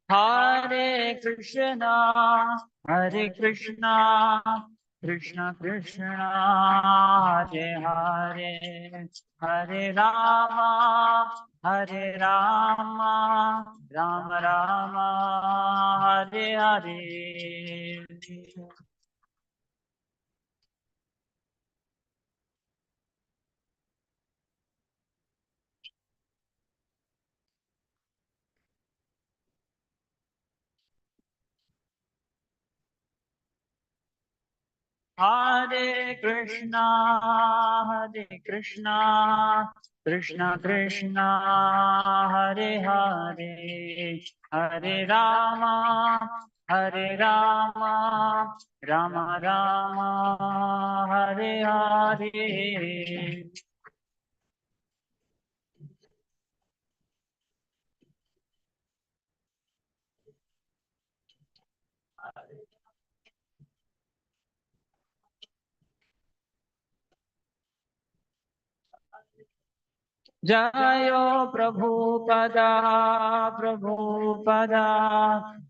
Hare Krishna, Krishna Krishna, Hare Hare, Hare Rama, Rama Rama, Hare Hare. Hare Krishna, Krishna Krishna, Hare Hare, Hare Rama, Rama Rama, Hare Hare. जयो प्रभुपदा, प्रभुपदा,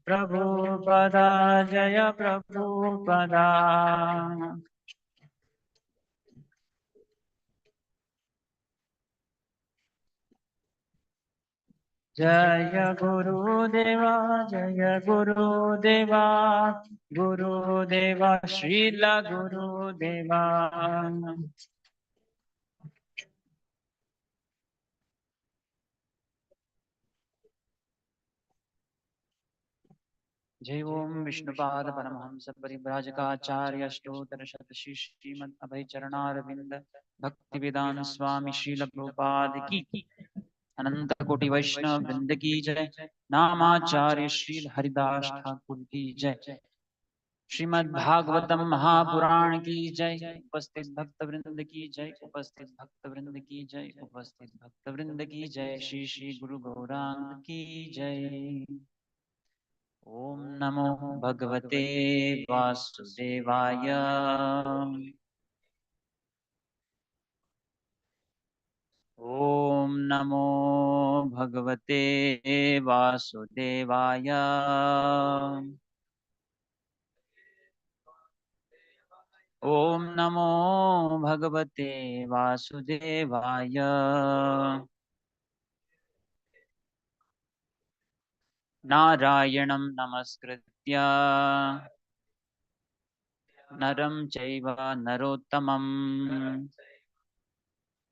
प्रभुपदा, जय प्रभुपदा. जय गुरुदेवा, जय गुरुदेवा, गुरुदेवा, श्रील गुरुदेवा. जय ओम विष्णुपाद परमहंस परिव्राजकाचार्य अष्टोत्तर शतशी श्रीमद अभय चरणारविंद भक्ति वेदांत स्वामी श्रील प्रभुपाद की अनंत कोटि वैष्णव वृंद की जय. नामाचार्य श्री हरिदास ठाकुर की जय. श्रीमद् भागवतम महापुराण की जय. उपस्थित भक्त वृंद की जय, उपस्थित भक्त वृंद की जय, उपस्थित भक्त वृंद की जय. श्री श्री गुरु गौरांग की जय. ओम नमो भगवते वासुदेवाय. ओम नमो भगवते वासुदेवाय. ओम नमो भगवते वासुदेवाय. नारायणं नमस्कृत्य नरं चैव नरोत्तमं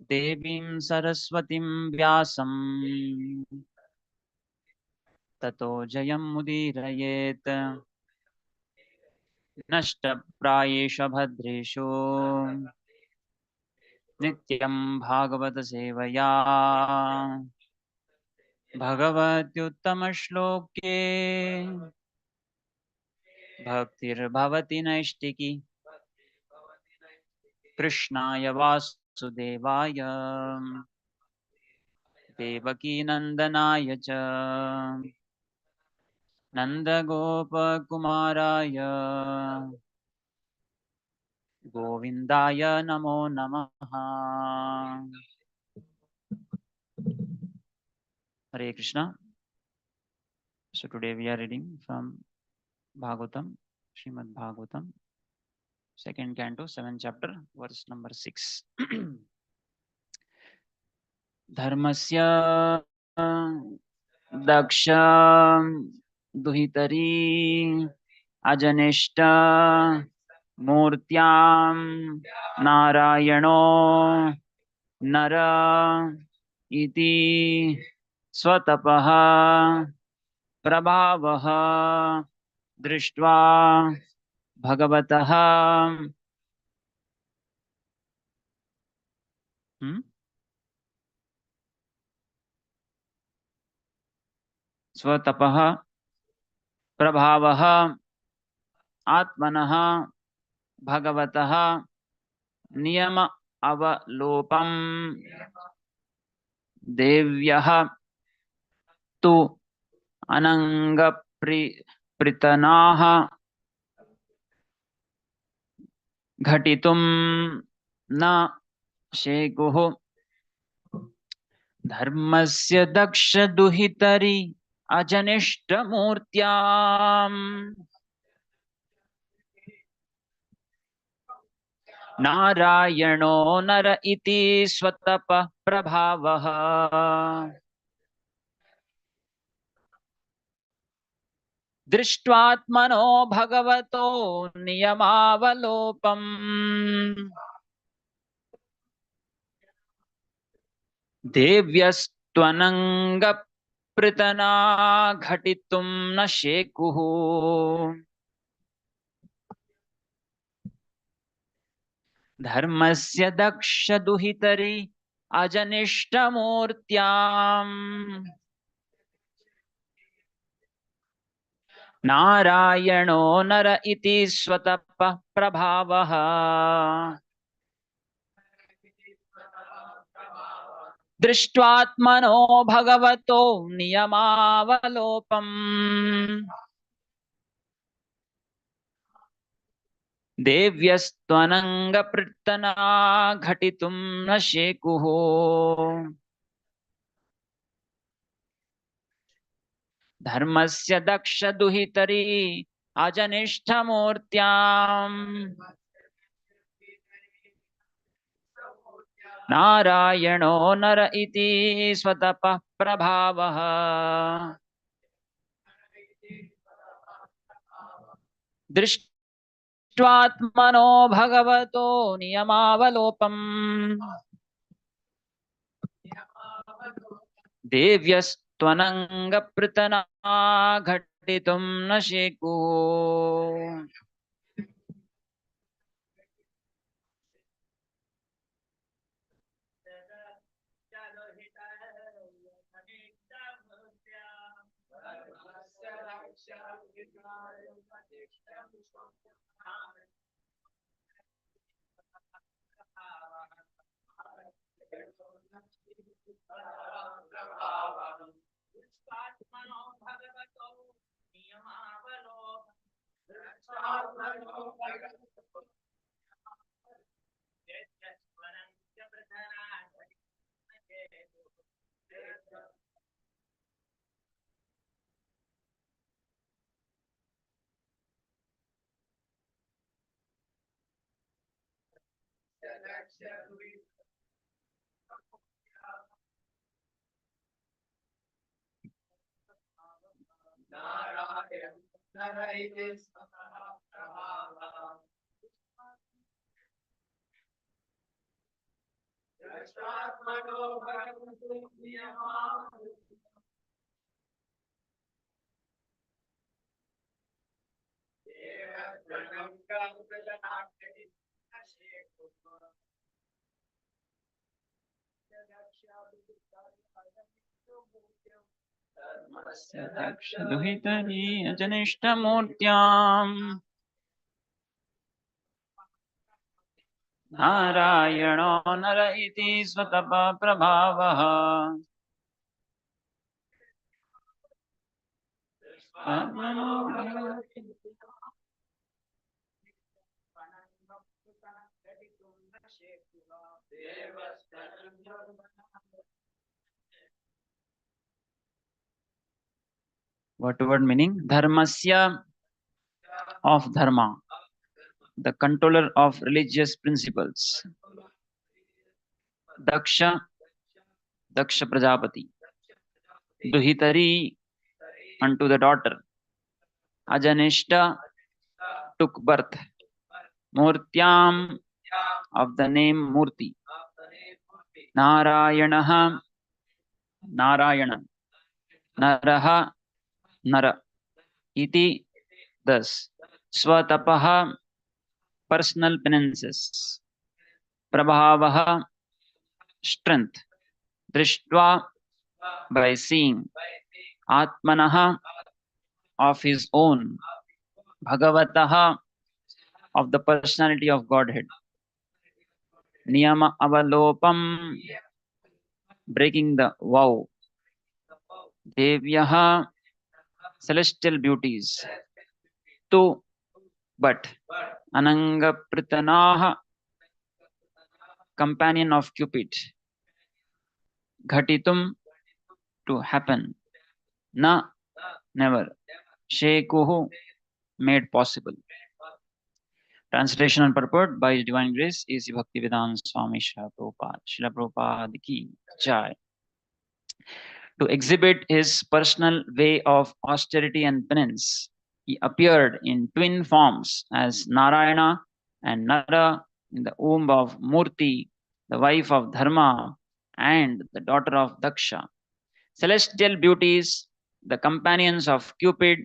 देवीं सरस्वतीं व्यासं ततो जयमुदीरयेत्. नष्टप्रायेषु भद्रेषु नित्यं भागवत सेवया भगवत्युत्तमश्लोके भक्तिर्भवति नैष्टिकी. कृष्णाय वासुदेवाय देवकीनन्दनाय च नन्दगोपकुमाराय गोविन्दाय नमो नमः. Hare Krishna. So today we are reading from Bhagavatam, Srimad Bhagavatam, second canto, 7th chapter, verse number 6. Dharmasya daksha duhitari ajanishta मूर्त्यां नारायणो नर इति स्वतपः प्रभावः दृष्ट्वा भगवतः स्वतपः प्रभावः आत्मनः भगवतः नियम अवलोपं देव्यः तु अनंगप्रीतनाः घटितुं न शेकुः धर्मस्य दक्ष दुहितरि अजनिष्टमूर्त्याम् नारायणो नर इति स्वतपः प्रभावः दृष्ट्वात्मनो भगवतो नियमावलोपम् देव्यस्त्वनङ्गपृतना घटितुं न शेकुः धर्मस्य दक्ष दुहितरि अजनिष्टमूर्त्याम् नारायणो नर इति स्वतपः प्रभावः दृष्ट्वात्मनो भगवतो नियमावलोपम् देव्यस्त्वनङ्गपृत्तना घटितुं न शेकुः धर्मस्य दक्ष दुहितरि अजनिष्ठमूर्त्याम् नारायणो नर इति स्वतपः प्रभावः दृष्ट्वात्मनो भगवतो नियमावलोपम् देव्यस्त्वनङ्गपृतना घटितुं न शेकुः दुहितरि अजनिष्टमूर्त्याम् नारायणो नर इति स्वतपः प्रभावः What word meaning? Dharmasya, of dharma, the controller of religious principles. Daksha, Daksha Prajapati. Duhitari, unto the daughter. Ajanishta, took birth. Murtyam, of the name Murti. Narayanaha, Narayana. Naraha, Nara. Iti, thus. Swatapaha, personal penances. Prabhavaha, strength. Drishtva, by seeing. Atmanaha, of his own. Bhagavataha, of the personality of Godhead. Niyama avalopam, breaking the vow. Devyaha, celestial beauties. Tu, but. Ananga Pritanaha, companion of Cupid. Ghatitum, to happen. Na, never. Shekuhu, made possible. Translation and purport by His Divine Grace is Bhaktivedanta Swami Srila Prabhupada. Srila Prabhupada ki jai. To exhibit his personal way of austerity and penance, he appeared in twin forms as Narayana and Nara in the womb of Murti, the wife of Dharma and the daughter of Daksha. Celestial beauties, the companions of Cupid,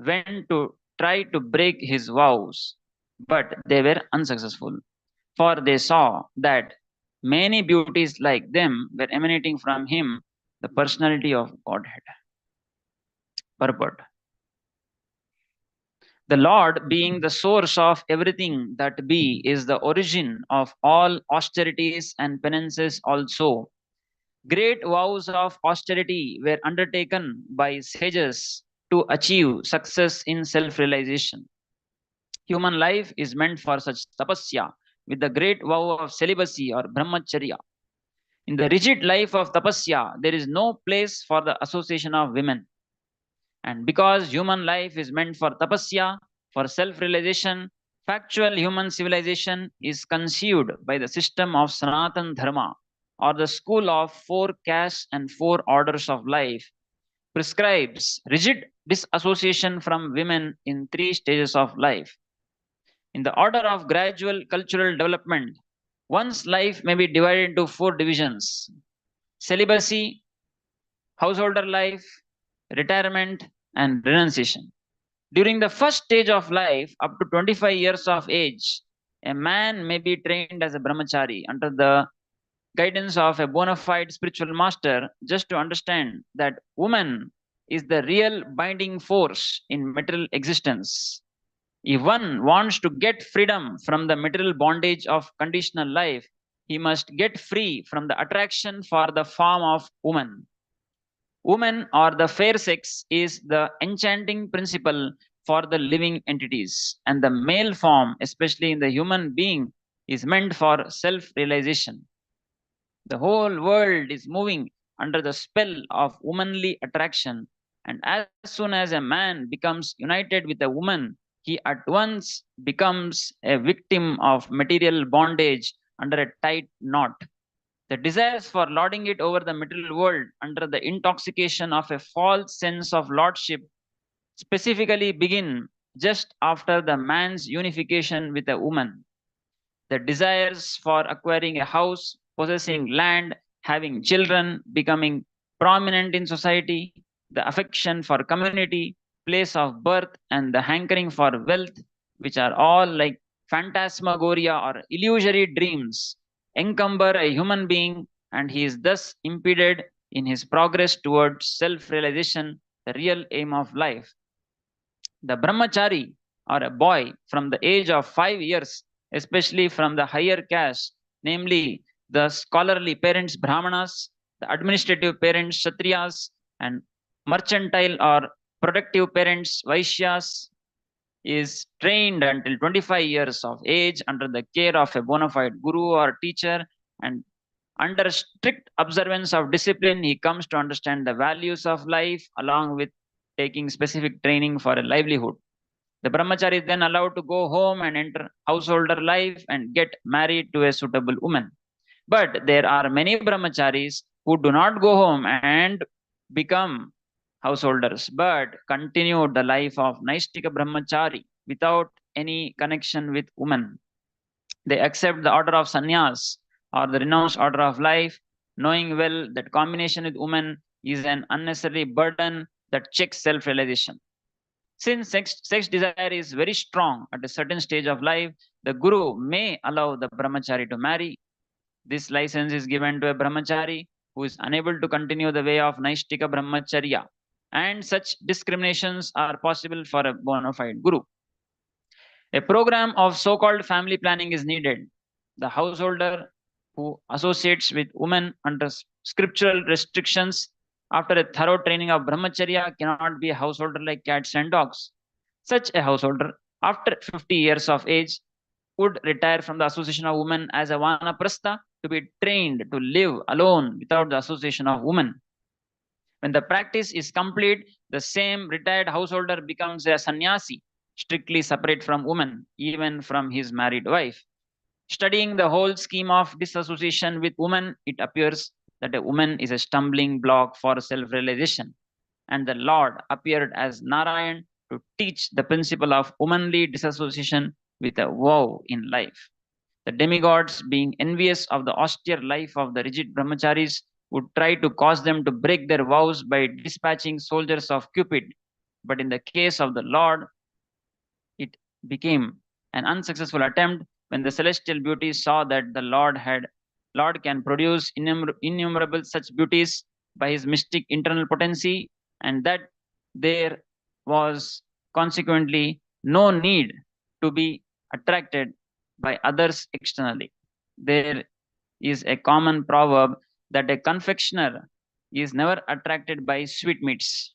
went to try to break his vows, but they were unsuccessful, for they saw that many beauties like them were emanating from him, the personality of Godhead. Purport. The Lord, being the source of everything that be, is the origin of all austerities and penances also. Great vows of austerity were undertaken by sages to achieve success in self realization. Human life is meant for such tapasya with the great vow of celibacy or brahmacharya. In the rigid life of tapasya, there is no place for the association of women. And because human life is meant for tapasya, for self realization, factual human civilization is conceived by the system of Sanatan Dharma, or the school of four castes and four orders of life, prescribes rigid disassociation from women in three stages of life. In the order of gradual cultural development, one's life may be divided into four divisions: celibacy, householder life, retirement, and renunciation. During the first stage of life, up to 25 years of age, a man may be trained as a brahmachari under the guidance of a bona fide spiritual master, just to understand that woman is the real binding force in material existence. If one wants to get freedom from the material bondage of conditional life, he must get free from the attraction for the form of woman. Woman, or the fair sex, is the enchanting principle for the living entities, and the male form, especially in the human being, is meant for self realization. The whole world is moving under the spell of womanly attraction, and as soon as a man becomes united with a woman, he at once becomes a victim of material bondage under a tight knot. The desires for lording it over the material world under the intoxication of a false sense of lordship specifically begin just after the man's unification with a woman. The desires for acquiring a house, possessing land, having children, becoming prominent in society, the affection for community, place of birth, and the hankering for wealth, which are all like phantasmagoria or illusory dreams, encumber a human being, and he is thus impeded in his progress towards self realization, the real aim of life. The brahmachari, or a boy from the age of 5 years, especially from the higher caste, namely the scholarly parents Brahmanas, the administrative parents Kshatriyas, and mercantile or productive parents Vaishyas, is trained until 25 years of age under the care of a bona fide guru or teacher, and under strict observance of discipline, he comes to understand the values of life along with taking specific training for a livelihood. The brahmachari is then allowed to go home and enter householder life and get married to a suitable woman. But there are many brahmacharis who do not go home and become householders, but continue the life of Naistika brahmachari without any connection with women. They accept the order of sannyas or the renounced order of life, knowing well that combination with women is an unnecessary burden that checks self realization. Since sex desire is very strong at a certain stage of life, the guru may allow the brahmachari to marry. This license is given to a brahmachari who is unable to continue the way of Naishtika brahmacharya, and such discriminations are possible for a bona fide guru. A program of so called family planning is needed. The householder who associates with women under scriptural restrictions after a thorough training of brahmacharya cannot be a householder like cats and dogs. Such a householder After 50 years of age, would retire from the association of women as a vanaprastha to be trained to live alone without the association of women. When the practice is complete, the same retired householder becomes a sannyasi, strictly separate from women, even from his married wife. Studying the whole scheme of disassociation with women, it appears that a woman is a stumbling block for self realization, and the Lord appeared as Narayan to teach the principle of womanly disassociation with a vow in life. The demigods, being envious of the austere life of the rigid brahmacharis, would try to cause them to break their vows by dispatching soldiers of Cupid. But in the case of the Lord, it became an unsuccessful attempt when the celestial beauties saw that the Lord can produce innumerable such beauties by his mystic internal potency, and that there was consequently no need to be attracted by others externally. There is a common proverb that a confectioner is never attracted by sweetmeats.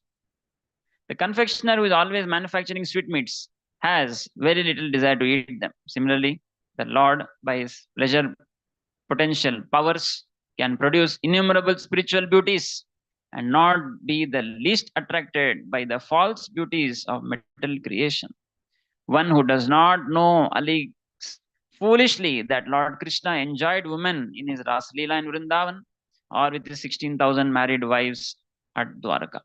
The confectioner who is always manufacturing sweetmeats has very little desire to eat them. Similarly, the Lord, by his pleasure potential powers, can produce innumerable spiritual beauties and not be the least attracted by the false beauties of material creation. One who does not know alleges foolishly that Lord Krishna enjoyed women in his Ras Leela in Vrindavan or with his 16,000 married wives at Dwaraka.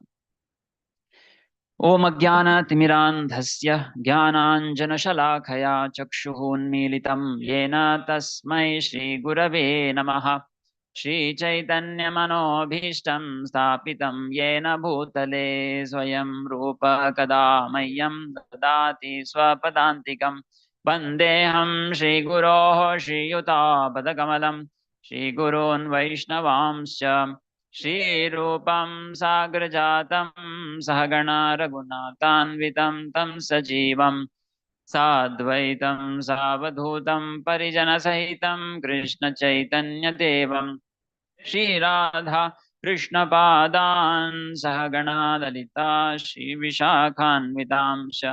ॐ अज्ञानतिमिरान्धस्य ज्ञानाञ्जनशलाखया चक्षुः येन तस्मै श्रीगुरवे नमः। श्रीचैतन्यमनोभीष्टं स्थापितं येन भूतले स्वयं रूप कदा मह्यं ददाति स्वपदान्तिकं। वन्देऽहं श्रीगुरोः श्रीयुतापदकमलं श्रीगुरून् वैष्णवांश्च श्रीरूपं साग्रजातं सहगणा रघुनाथान्वितं तं सजीवं साद्वैतं सावधूतं परिजनसहितं कृष्णचैतन्यदेवं श्रीराधा कृष्णपादान् सहगणा ललिता श्रीविशाखान्वितांश्च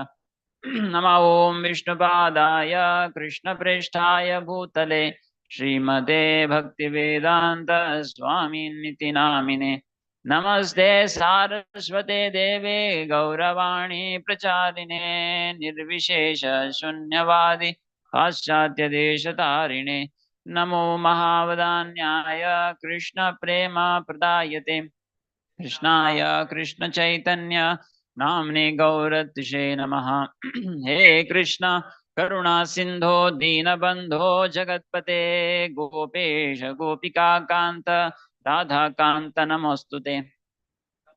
नमो ॐ विष्णुपादाय कृष्णप्रेष्ठाय भूतले श्रीमते भक्तिवेदान्त स्वामिनिति नामिने। नमस्ते सारस्वते देवे गौरवाणी प्रचारिणे निर्विशेष शून्यवादि पाश्चात्य देशतारिणे। नमो महावदान्याय कृष्ण प्रेम प्रदायते कृष्णाय कृष्ण चैतन्य नाम्ने गौरतिशे नमः। हे कृष्ण करुणा सिंधो दीनबंधो जगत्पते गोपेश गोपिका कांत राधा कांत नमोस्तुते।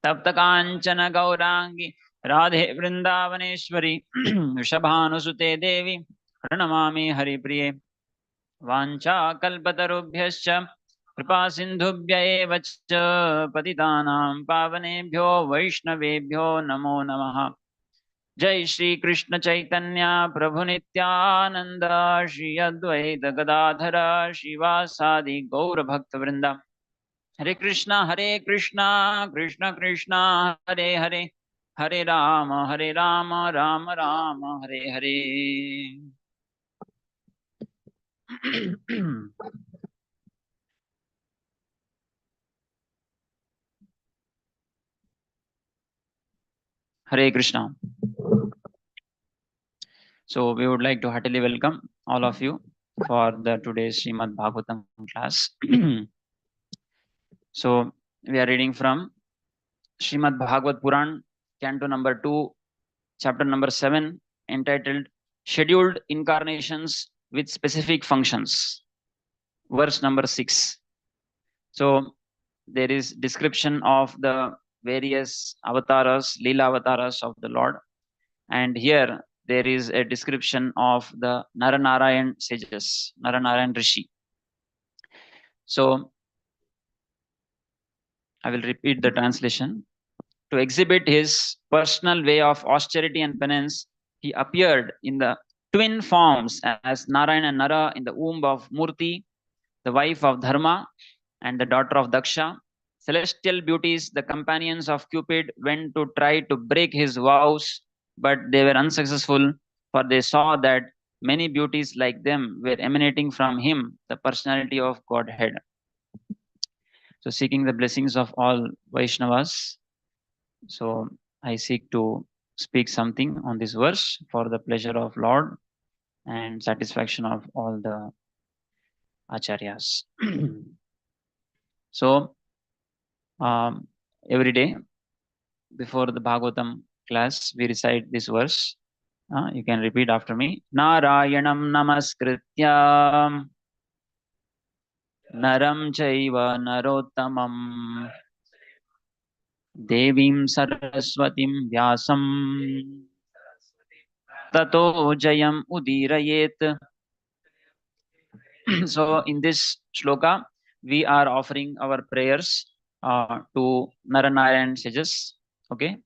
तप्त कांचन गौरांगी राधे वृंदावनेश्वरी वृषभानुसुते देवी प्रणमामि हरिप्रिये। वाञ्छा कल्पतरुभ्यश्च कृपा सिन्धुभ्य एव च पतितानां पावनेभ्यो वैष्णवेभ्यो नमो नमः। जय श्री कृष्ण चैतन्य प्रभु नित्यानंद श्री अद्वैत गदाधर श्रीवासादि गौर भक्त वृंदा। हरे Krishna Krishna Krishna Hare Hare Hare Ram Ram Ram Hare Hare. Hare Krishna. So we would like to heartily welcome all of you for the today's Srimad Bhagavatam class. So we are reading from Srimad Bhagavat Puran, Canto number 2, chapter number 7, entitled Scheduled Incarnations with Specific Functions, verse number 6. So there is description of the various avatars, Leela avatars of the Lord, and here there is a description of the Naranarayan sages, Naranarayan Rishi. So I will repeat the translation. To exhibit his personal way of austerity and penance, he appeared in the twin forms as Narayana and Nara in the womb of Murti, the wife of Dharma and the daughter of Daksha. Celestial beauties, the companions of Cupid, went to try to break his vows, but they were unsuccessful. for they saw that many beauties like them were emanating from him, the personality of Godhead. So, seeking the blessings of all Vaishnavas, so I seek to speak something on this verse for the pleasure of Lord and satisfaction of all the acharyas. So, every day before the Bhagavatam class, we recite this verse. You can repeat after me. Narayanam namaskritya naram chaiva narottamam devim saraswatim vyasam tato jayam udirayet. So in this shloka, we are offering our prayers to Naranayan sages. Okay.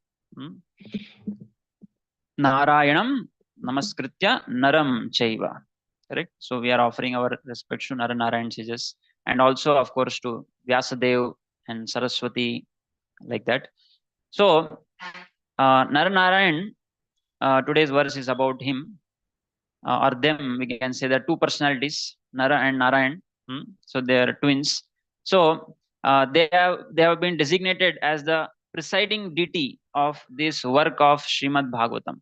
Narayanam namaskritya naram chaiva. Correct. So we are offering our respects to Naranayan sages, and also, of course, to Vyasadev and Saraswati, like that. So Naranayan, today's verse is about him or them. We can say there are two personalities, Nara and Narayan. So they are twins. So they have been designated as the presiding deity of this work of Srimad Bhagavatam.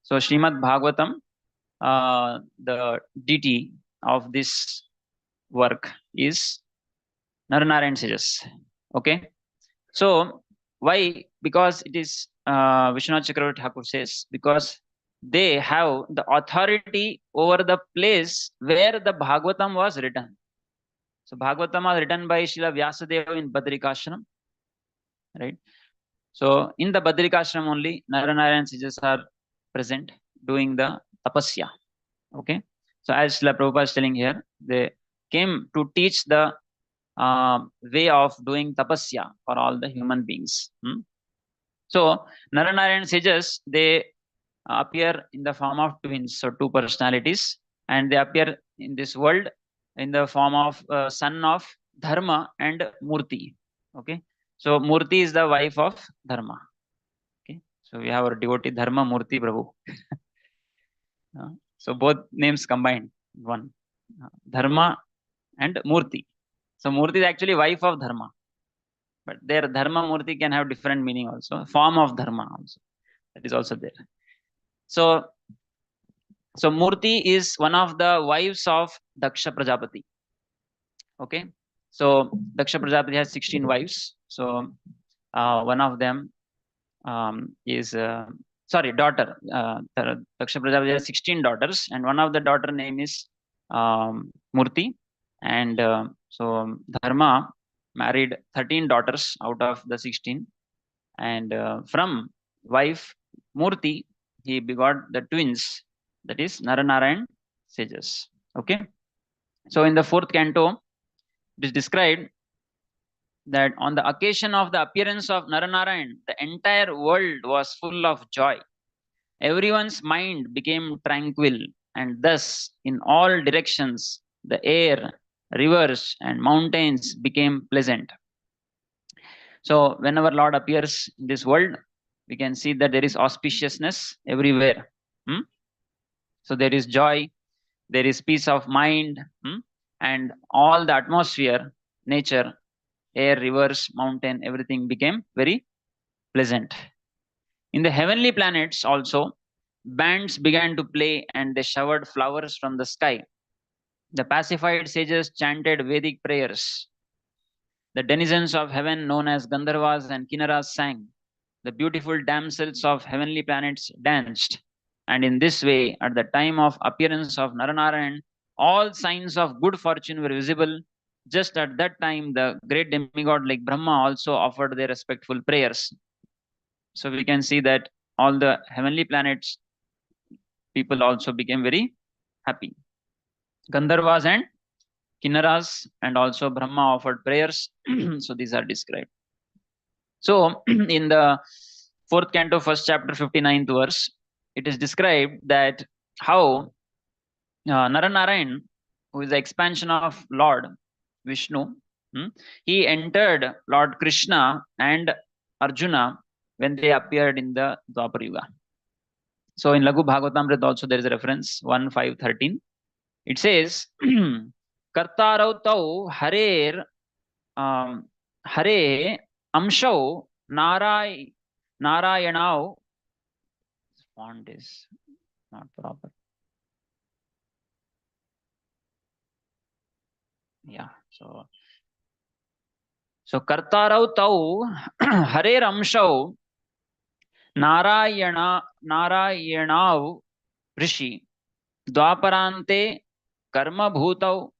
So Srimad Bhagavatam, the deity of this work is Naranarayan sages. Okay. So why? Because it is Vishwanath Chakravarti Thakur says, because they have the authority over the place where the Bhagavatam was written. So Bhagavatam was written by Srila Vyasadeva in Badrikashram, right? So in the Badrikashram only, Naranayan sages are present doing the tapasya. Okay. So as Srila Prabhupada is telling here, they came to teach the way of doing tapasya for all the human beings. So Naranayan sages, they appear in the form of twins, so two personalities, and they appear in this world in the form of son of Dharma and Murti. Okay, so Murti is the wife of Dharma. Okay, so we have our devotee Dharma, Murti, Prabhu. So both names combined, one, Dharma and Murti. So Murti is actually wife of Dharma, but their Dharma Murti can have different meaning also, form of Dharma also, that is also there. So Murti is one of the wives of Daksha Prajapati. Okay, so Daksha Prajapati has 16 wives. So one of them is daughter. Daksha Prajapati has 16 daughters, and one of the daughter name is Murti, and so Dharma married 13 daughters out of the 16, and from wife Murti he begot the twins, that is Naranarayan sages. Okay, so in the 4th canto it is described that on the occasion of the appearance of Naranarayan, the entire world was full of joy. Everyone's mind became tranquil, and thus in all directions the air, rivers and mountains became pleasant. So whenever Lord appears in this world, we can see that there is auspiciousness everywhere. So there is joy, there is peace of mind, and all the atmosphere, nature, air, rivers, mountain, everything became very pleasant. In the heavenly planets also, bands began to play and they showered flowers from the sky. The pacified sages chanted Vedic prayers. The denizens of heaven, known as Gandharvas and Kinnaras, sang. The beautiful damsels of heavenly planets danced. And in this way, at the time of appearance of Naranarayan, all signs of good fortune were visible. Just at that time, the great demigod like Brahma also offered their respectful prayers. So we can see that all the heavenly planets, people also became very happy. Gandharvas and Kinnaras and also Brahma offered prayers. So these are described. So in the 4th canto, 1st chapter, 59th verse, it is described that how Naranarayan, who is the expansion of Lord Vishnu, he entered Lord Krishna and Arjuna when they appeared in the Dwapar Yuga. So in Laghu Bhagavatamrita also there is a reference 1:5:13. It says, Kartarau tau harer hare amshau narayanau. Font is not proper. Yeah. So Kartarau tau harer amshau Narayanau Rishi Dwaparante Karma Bhutau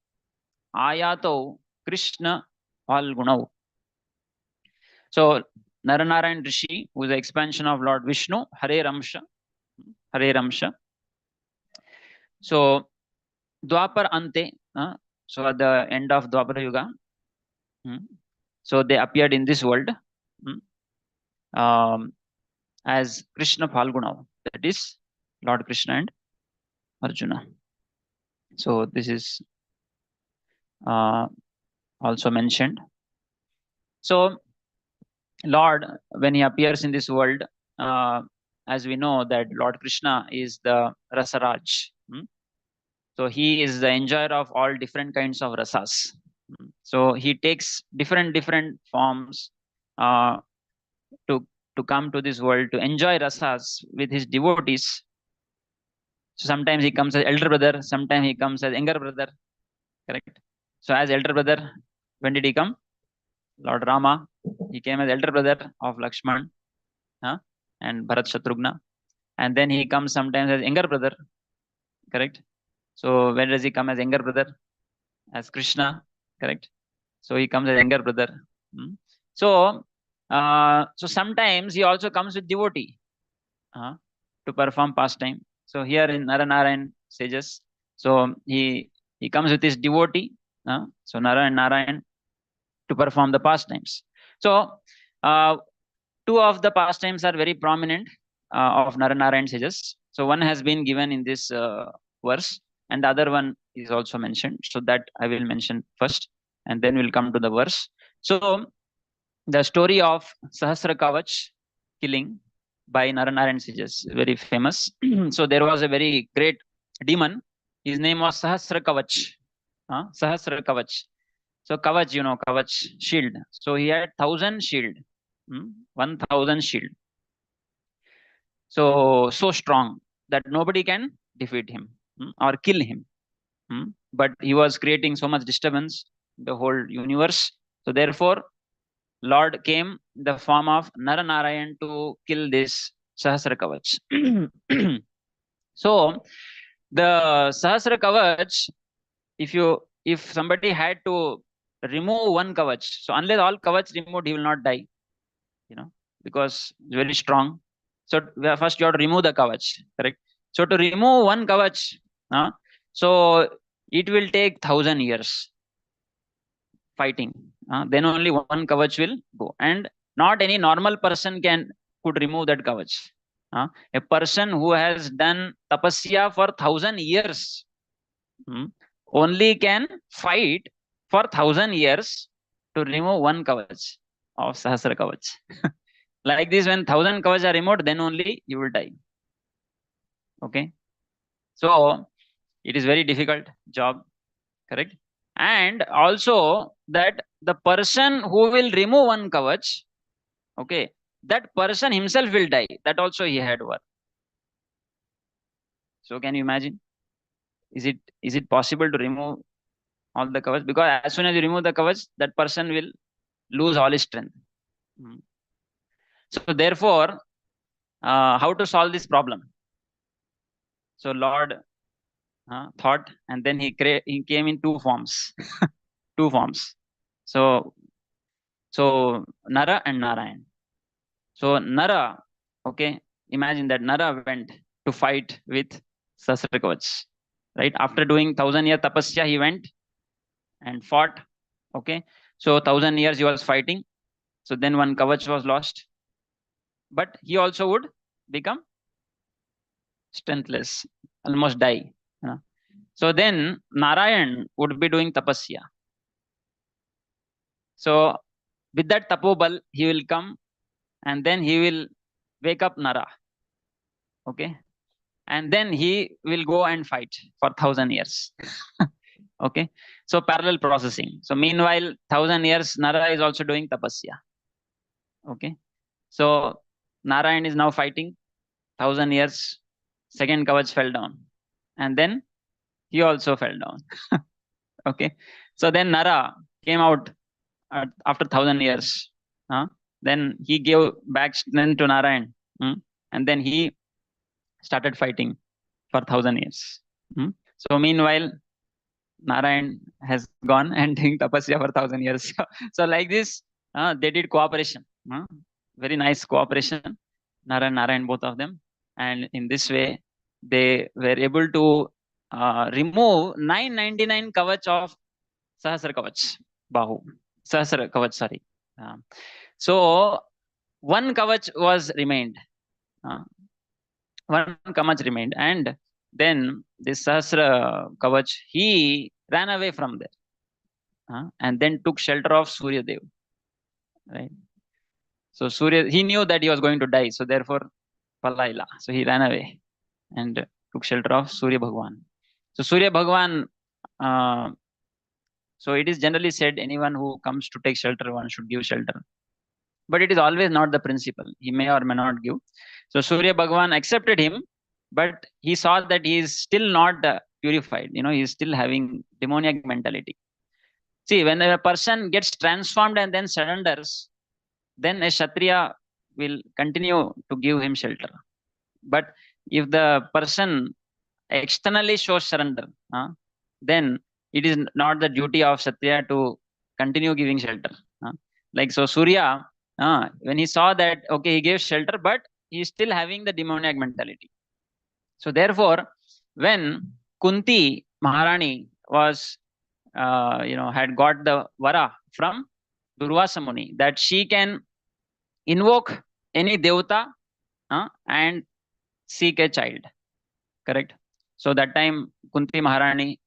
Ayatau Krishna Falgunau. So Naranarayan Rishi, who is the expansion of Lord Vishnu, Hare Ramsha. Hare Ramsha. So Dwapar Ante, so at the end of Dwapara Yuga, so they appeared in this world as Krishna Falgunau, that is Lord Krishna and Arjuna. So this is also mentioned. So Lord, when he appears in this world, as we know that Lord Krishna is the Rasaraj. So he is the enjoyer of all different kinds of rasas. So he takes different forms to come to this world to enjoy rasas with his devotees. So sometimes he comes as elder brother, sometimes he comes as younger brother. Correct. So as elder brother, when did he come? Lord Rama. He came as elder brother of Lakshman and Bharat Shatrughna. And then he comes sometimes as younger brother. Correct. So when does he come as younger brother? As Krishna. Correct. So he comes as younger brother. So sometimes he also comes with devotee to perform pastime. So here in Naranarayan sages, so he comes with his devotee. So Narayan to perform the pastimes. So two of the pastimes are very prominent of Naranarayan sages. So one has been given in this verse, and the other one is also mentioned. So that I will mention first, and then we'll come to the verse. So the story of Sahasra Kavach killing by Naranarayan sages, very famous. So there was a very great demon. His name was Sahasra Kavach. Sahasra Kavach. So Kavach, Kavach, shield. So he had 1,000 shield. 1,000 shield. So strong that nobody can defeat him or kill him. But he was creating so much disturbance in the whole universe. So therefore, Lord came in the form of Naranarayan to kill this Sahasra Kavach. So the Sahasra Kavach, if somebody had to remove one Kavach, so unless all Kavach removed, he will not die, because it's very strong. So first you have to remove the Kavach, correct? So to remove one Kavach, so it will take 1,000 years fighting. Then only one Kavach will go. And not any normal person could remove that Kavach. A person who has done tapasya for 1,000 years only can fight for 1,000 years to remove one Kavach of Sahasra Kavach. Like this, when 1,000 Kavach are removed, then only you will die. Okay. So it is very difficult job, correct? And also that the person who will remove one Kavach, okay, that person himself will die. That also he had work. So can you imagine? Is it possible to remove all the Kavach? Because as soon as you remove the Kavach, that person will lose all his strength. So therefore, how to solve this problem? So Lord thought, and then he came in two forms. Two forms. So Nara and Narayan. So Nara, okay, imagine that Nara went to fight with Sahasra Kavach. Right? After doing 1,000 year tapasya, he went and fought. Okay. So 1,000 years he was fighting. So then one Kavach was lost. But he also would become strengthless, almost die. So then Narayan would be doing tapasya. So with that tapobal, he will come and then he will wake up Nara. Okay. and then he will go and fight for 1,000 years. Okay, so parallel processing. So meanwhile, 1,000 years, Nara is also doing tapasya. Okay, so Narayan is now fighting 1,000 years. Second Kavach fell down, and then he also fell down. Okay, so then Nara came out after 1,000 years. Then he gave back strength to Narayan, and then he started fighting for 1,000 years. So meanwhile, Narayan has gone and doing tapasya for 1,000 years. So like this, they did cooperation. Very nice cooperation, Narayan, both of them. And in this way, they were able to remove 999 kavach of Sahasra Kavach, Bahu. Sahasra Kavach, sorry. So one kavach was remained. One kavach remained. And then this Sahasra Kavach, he ran away from there. And then took shelter of Surya Dev. Right. So Surya, he knew that he was going to die. So therefore, Palaila. So he ran away and took shelter of Surya Bhagwan. So Surya Bhagwan, so it is generally said anyone who comes to take shelter, one should give shelter. But it is always not the principle. He may or may not give. So Surya Bhagwan accepted him, but he saw that he is still not purified. He is still having demoniac mentality. See, when a person gets transformed and then surrenders, then a Kshatriya will continue to give him shelter. But if the person externally shows surrender, then it is not the duty of Kshatriya to continue giving shelter. Like so, Surya, when he saw that, okay, he gave shelter, but he is still having the demoniac mentality. So therefore, when Kunti Maharani was, had got the vara from Durvasa Muni that she can invoke any devata and seek a child. Correct. So that time Kunti Maharani.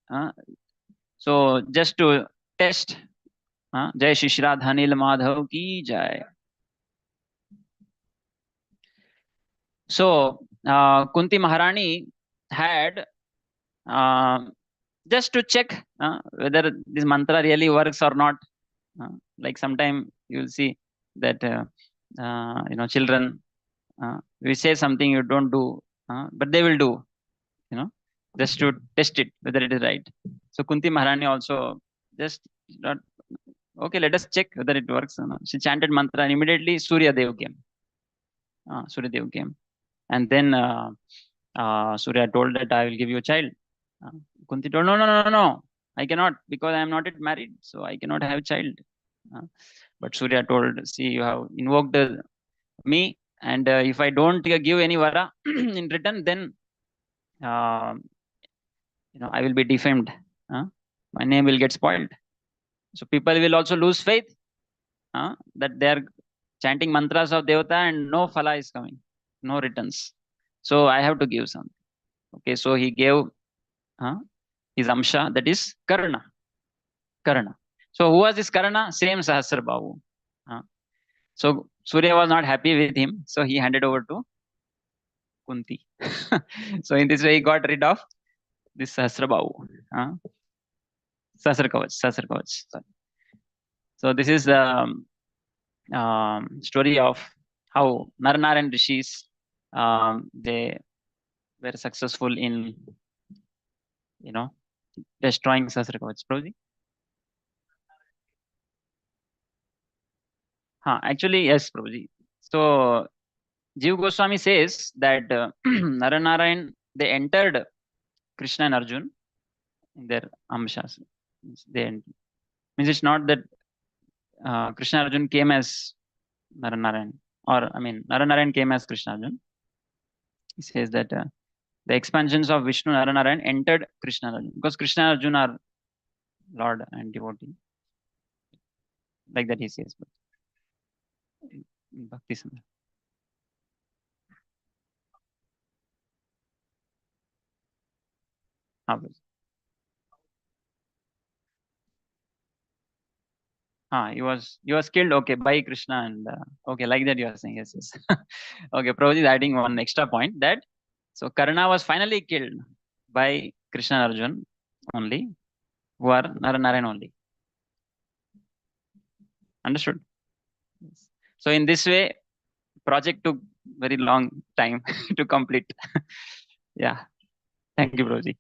So just to test, Jai Shishra Dhanil Madhav ki Jai. So Kunti Maharani had just to check whether this mantra really works or not. Like sometime you will see that children, we say something you don't do, but they will do, just to test it whether it is right. So Kunti Maharani also just not, okay, let us check whether it works. She chanted mantra and immediately Surya Dev came. Surya Dev came, and then Surya told that I will give you a child. Kunti told, no, I cannot, because I am not yet married, so I cannot have a child. But Surya told, see, you have invoked me, and if I don't give any vara in return, then I will be defamed. My name will get spoiled. So people will also lose faith that they are chanting mantras of Devata and no phala is coming, no returns. So I have to give something. Okay, so he gave his Amsha, that is Karna. Karna. So who was this Karna? Same Sahasra Bahu. So Surya was not happy with him, so he handed over to Kunti. So in this way, he got rid of this Sahasra Bahu. Sahasra Kavach. Sorry. So this is the story of how Narnar and Rishis, they were successful in, destroying Sahasra Kavach. Prabhuji? Actually, yes, Prabhuji. So Jiva Goswami says that Naranarayan, they entered Krishna and Arjun in their amshas. Means it's not that Krishna and Arjun came as Naranarayan, or Naranarayan came as Krishna Arjun. He says that the expansions of Vishnu Naranarayan entered Krishna and Arjun, because Krishna and Arjun are Lord and devotee. Like that he says. But in Bhakti Sangha. He was killed, okay, by Krishna, and okay, like that you are saying. Yes. Okay, Prabhuji is adding one extra point that So Karna was finally killed by Krishna and Arjun only, who are Naranarayan only. Understood? So in this way, project took very long time to complete. Yeah. Thank you, Prabhuji,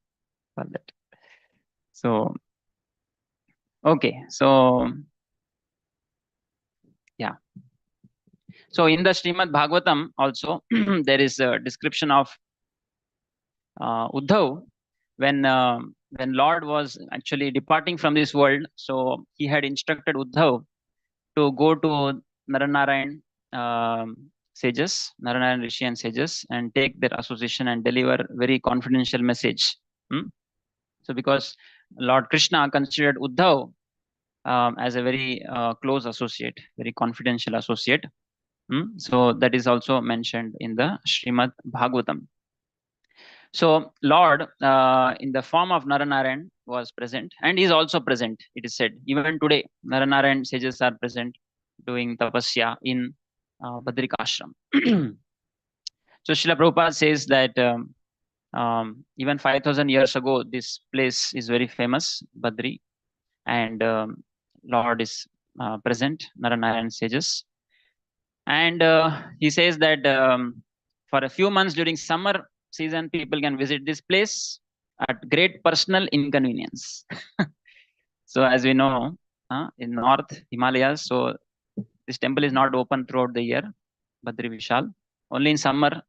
for that. So, okay. So, yeah. So in the Srimad Bhagavatam also, there is a description of Uddhav when Lord was actually departing from this world. So he had instructed Uddhav to go to Naranarayan sages, Naranarayan Rishi and sages, and take their association and deliver very confidential message. So because Lord Krishna considered Uddhav as a very close associate, very confidential associate. So that is also mentioned in the Srimad Bhagavatam. So Lord, in the form of Naranarayan, was present, and is also present. It is said even today, Naranarayan sages are present doing tapasya in Badrikashram. So Srila Prabhupada says that even 5,000 years ago, this place is very famous, Badri, and Lord is present, Naranarayan sages. And he says that for a few months during summer season, people can visit this place at great personal inconvenience. So as we know, in North Himalayas, so this temple is not open throughout the year, Badri Vishal. Only in summer,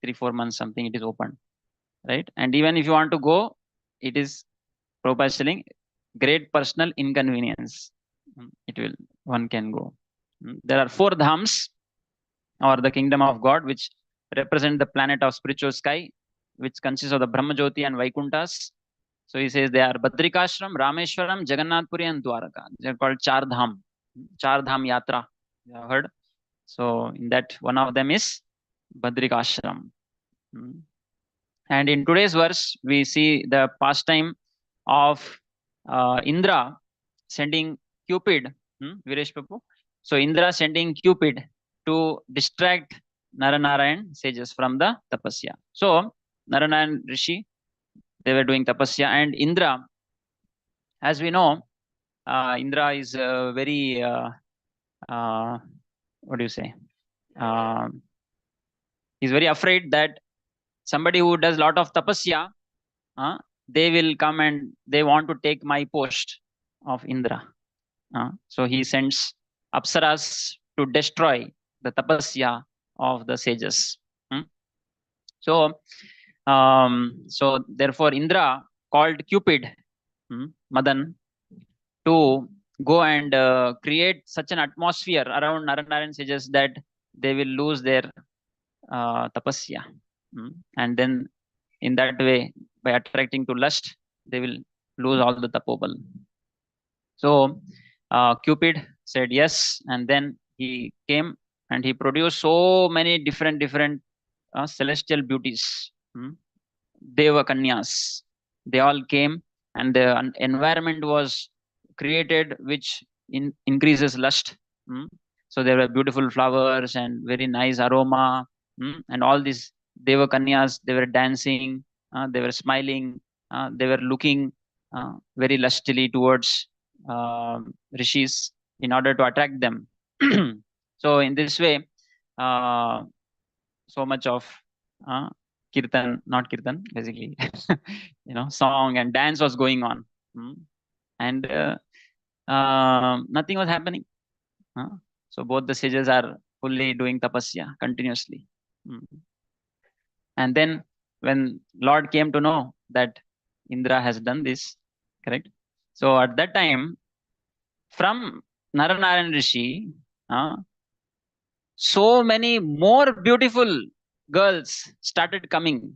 3-4 months something it is open, right? And even if you want to go, it is Prabhupada is telling great personal inconvenience. One can go. There are 4 dhams or the kingdom of God, which represent the planet of spiritual sky, which consists of the Brahmajyoti and Vaikunthas. So he says they are Badrikashram, Rameshwaram, Jagannath Puri, and Dwaraka. They are called Char Dham Yatra. You have heard. So in that, one of them is Badrikashram. And in today's verse, we see the pastime of Indra sending Cupid, Viresh Papu. So Indra sending Cupid to distract Naranarayan sages from the tapasya. So Naranarayan Rishi, they were doing tapasya, and Indra, as we know, Indra is very, what do you say? He's very afraid that somebody who does a lot of tapasya, they will come and they want to take my post of Indra. So he sends Apsaras to destroy the tapasya of the sages. So therefore Indra called Cupid, Madan, to go and create such an atmosphere around Naranarayan sages that they will lose their tapasya. And then in that way, by attracting to lust, they will lose all the tapobal. So Cupid said yes, and then he came and he produced so many different celestial beauties. Deva Kanyas. They all came, and the environment was created which increases lust. So there were beautiful flowers and very nice aroma, and all these Deva Kanyas, they were dancing, they were smiling, they were looking very lustily towards rishis in order to attract them. So in this way, so much of kirtan, not kirtan, basically, song and dance was going on, and nothing was happening. So both the sages are fully doing tapasya continuously. And then when Lord came to know that Indra has done this, correct? So at that time, from Naranarayan Rishi, so many more beautiful girls started coming.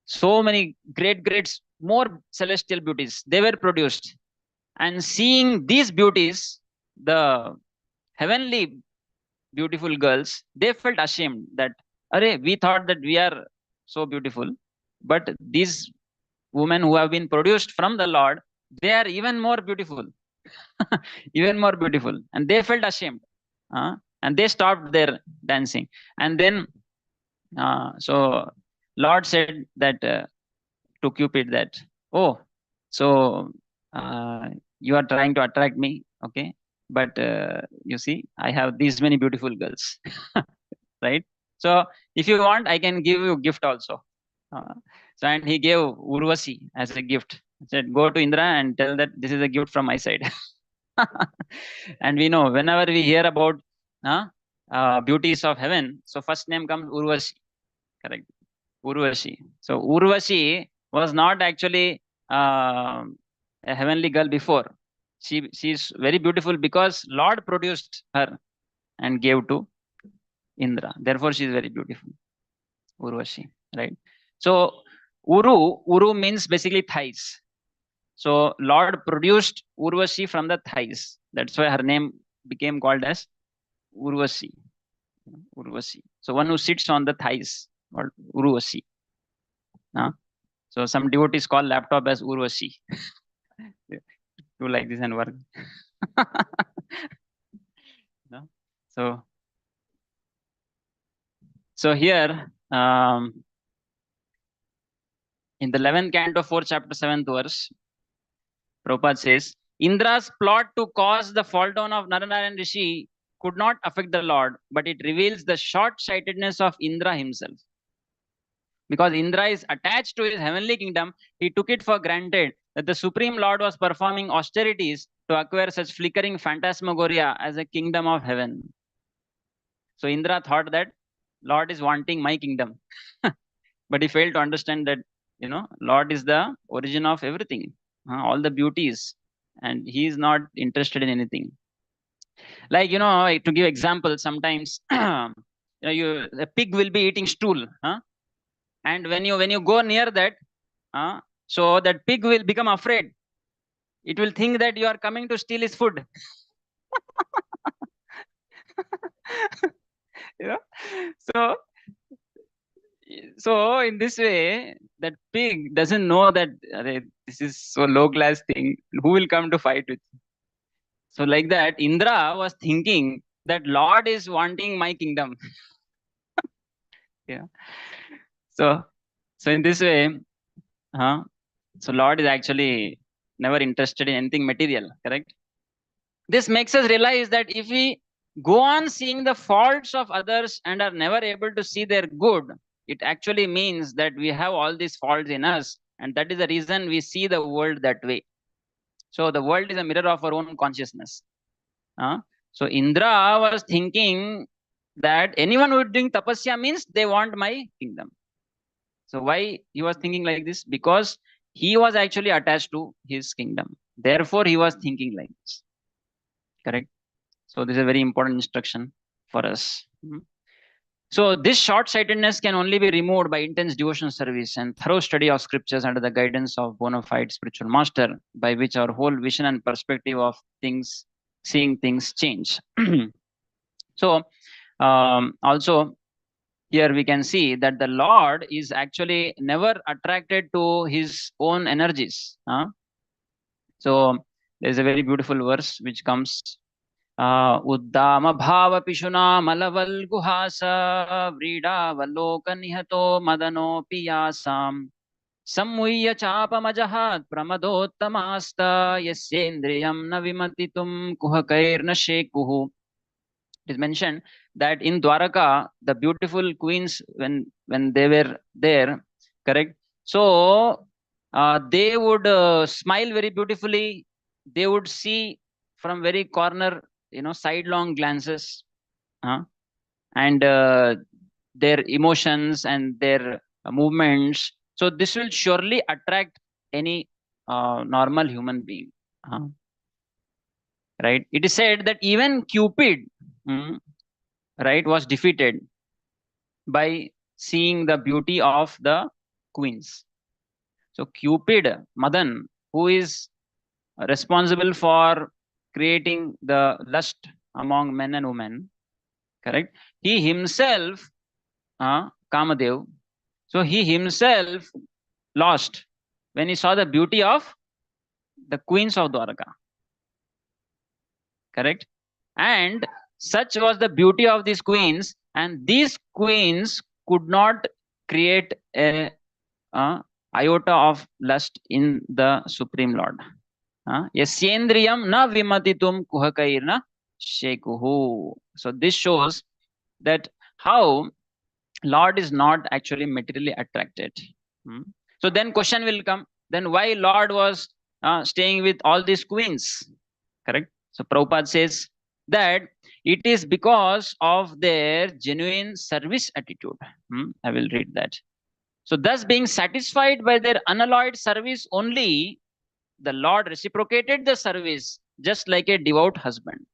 So many great, more celestial beauties, they were produced. And seeing these beauties, the heavenly beautiful girls, they felt ashamed that, we thought that we are so beautiful, but these women who have been produced from the Lord, they are even more beautiful, even more beautiful. And they felt ashamed. And they stopped their dancing. And then So Lord said that to Cupid that, oh, so you are trying to attract me, okay? But you see, I have these many beautiful girls, right? So if you want, I can give you a gift also. Uh, so and he gave Urvasi as a gift. He said, go to Indra and tell that this is a gift from my side. And we know whenever we hear about beauties of heaven, so first name comes Urvasi, correct? Urvashi. So Urvashi was not actually a heavenly girl before. She's very beautiful because Lord produced her and gave to Indra. Therefore, she is very beautiful. Urvashi, right? So Uru means basically thighs. So Lord produced Urvashi from the thighs. That's why her name became called as Urvashi. Urvashi. So one who sits on the thighs, called Urvashi. So some devotees call laptop as Urvashi. Do like this and work. No? So here in the 11th canto, 4th chapter, 7th verse, Prabhupada says, Indra's plot to cause the fall down of Naranarayan Rishi could not affect the Lord, but it reveals the short-sightedness of Indra himself. Because Indra is attached to his heavenly kingdom, he took it for granted that the Supreme Lord was performing austerities to acquire such flickering phantasmagoria as a kingdom of heaven. So Indra thought that Lord is wanting my kingdom. But he failed to understand that, Lord is the origin of everything, all the beauties, and he is not interested in anything. Like, to give example, sometimes, a pig will be eating stool, and when you go near that, so that pig will become afraid. It will think that you are coming to steal his food. you know? So, in this way, that pig doesn't know that this is so low class thing. Who will come to fight with? So like that, Indra was thinking that Lord is wanting my kingdom. Yeah. So in this way, so Lord is actually never interested in anything material, correct? This makes us realize that if we go on seeing the faults of others and are never able to see their good, it actually means that we have all these faults in us. And that is the reason we see the world that way. So the world is a mirror of our own consciousness. So Indra was thinking that anyone who is doing tapasya means they want my kingdom. So why he was thinking like this? Because he was actually attached to his kingdom. Therefore, he was thinking like this. Correct? So this is a very important instruction for us. So this short-sightedness can only be removed by intense devotional service and thorough study of scriptures under the guidance of bona fide spiritual master, by which our whole vision and perspective of things, seeing things change. So also here we can see that the Lord is actually never attracted to his own energies. So there's a very beautiful verse which comes उद्दाम भाव पिशुना मलवल गुहास व्रीडावलोक निहतो मदनो पियासाम सम्मुह्य चापमजहात् प्रमदोत्तमास्त यस्येन्द्रियं न विमतितुं कुहकैर्न शेकुः. It is mentioned that in Dwaraka, the beautiful queens, when they were there, correct? So they would smile very beautifully. They would see from very corner, sidelong glances, and their emotions and their movements. So this will surely attract any normal human being, right? It is said that even Cupid, right, was defeated by seeing the beauty of the queens. So Cupid, Madan, who is responsible for creating the lust among men and women, correct? He himself, Kamadev, so he himself lost when he saw the beauty of the queens of Dwaraka, correct? And such was the beauty of these queens, and these queens could not create a iota of lust in the Supreme Lord. Yasyendriyam na vimatitum kuhakairna shekuhu. So this shows that how Lord is not actually materially attracted. So then question will come, then why Lord was staying with all these queens? Correct? So Prabhupada says that it is because of their genuine service attitude. I will read that. So thus being satisfied by their unalloyed service only, the Lord reciprocated the service just like a devout husband.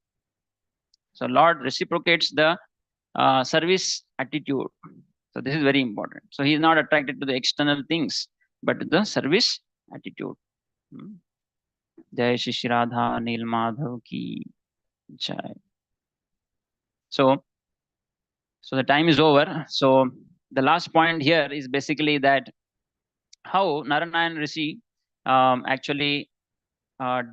So Lord reciprocates the service attitude. So this is very important. So he is not attracted to the external things, but to the service attitude. Jai Shri Radha Nil Madhav ki jai. So the time is over. So the last point here is basically that how Naranayan Rishi actually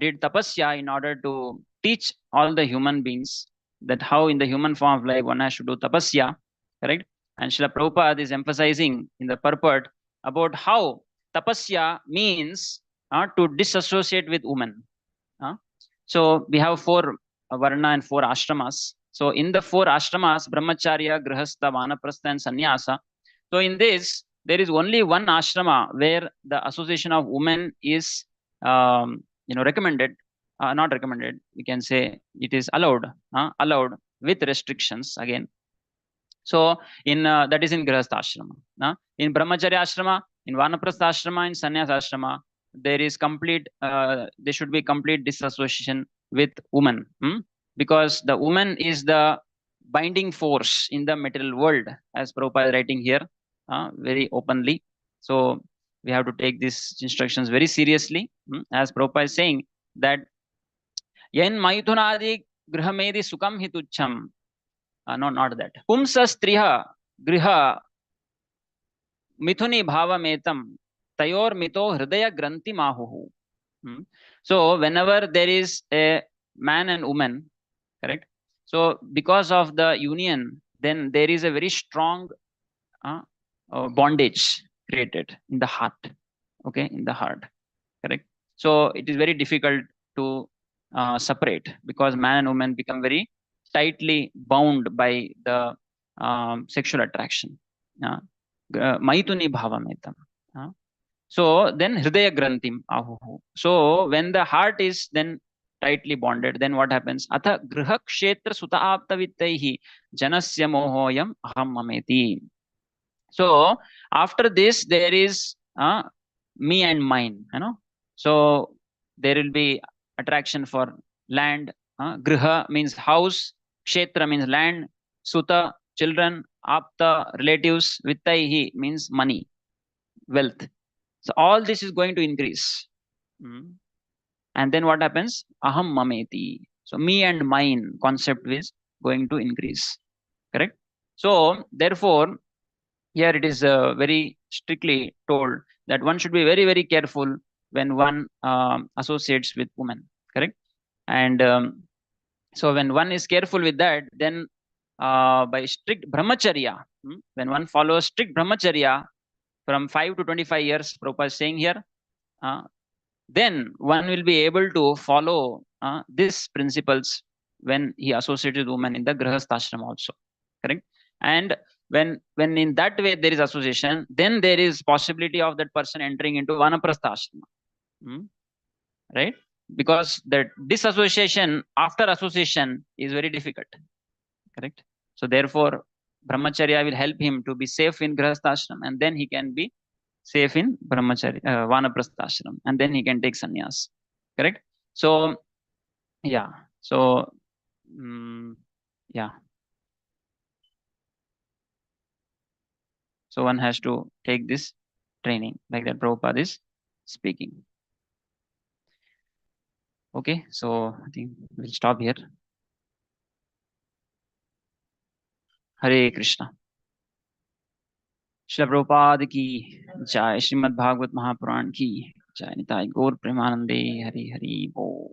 did tapasya in order to teach all the human beings that how in the human form of life one has to do tapasya, correct? And Srila Prabhupada is emphasizing in the purport about how tapasya means to disassociate with women. So we have 4 varna and 4 ashramas. So in the 4 ashramas, brahmacharya, grihastha, vanaprastha, and sannyasa. So in this, there is only one ashrama where the association of women is recommended, not recommended, we can say it is allowed, allowed with restrictions again. So in that is in grihastha ashrama. In brahmacharya ashrama, in vanaprastha ashrama, in sannyasa ashrama, there is complete, there should be complete disassociation with woman, because the woman is the binding force in the material world, as Prabhupada is writing here very openly. So we have to take these instructions very seriously, as Prabhupada is saying that yen maithunadi grihamedi sukam hitucham. No, not that. Pumsa striha griha mithuni bhavametam tayor mito hridaya granti mahuhu. So whenever there is a man and woman, correct? So because of the union, then there is a very strong bondage created in the heart. Okay, in the heart, correct? So it is very difficult to separate, because man and woman become very tightly bound by the sexual attraction. Maituni bhavametam. So then hridaya grantim ahuhu. So when the heart is then tightly bonded, then what happens? Atha griha kshetra suta aptavittaihi janasya mohoyam aham mameti. So after this, there is me and mine, So there will be attraction for land. Griha means house, kshetra means land, suta children, apta relatives, vittaihi means money, wealth. So all this is going to increase. And then what happens? Aham mameti. So me and mine concept is going to increase. Correct? So therefore, here it is very strictly told that one should be very, very careful when one associates with women. Correct? And so when one is careful with that, then by strict brahmacharya, when one follows strict brahmacharya from 5 to 25 years, Prabhupada is saying here, then one will be able to follow these principles when he associates with women in the grihastha also. Correct? And when in that way there is association, then there is possibility of that person entering into vanaprastha ashrama. Right? Because that disassociation after association is very difficult. Correct? So therefore, brahmacharya will help him to be safe in grihastha ashram, and then he can be safe in brahmacharya, vanaprastha ashram, and then he can take sannyas. Correct? So, yeah. So, yeah. So one has to take this training like that Prabhupada is speaking. Okay, so I think we'll stop here. Hare Krishna. Srila Prabhupada ki jai, Srimad Bhagavat Mahapuran ki jai, Nitai Gaur Premanande, Hari Hari Bo.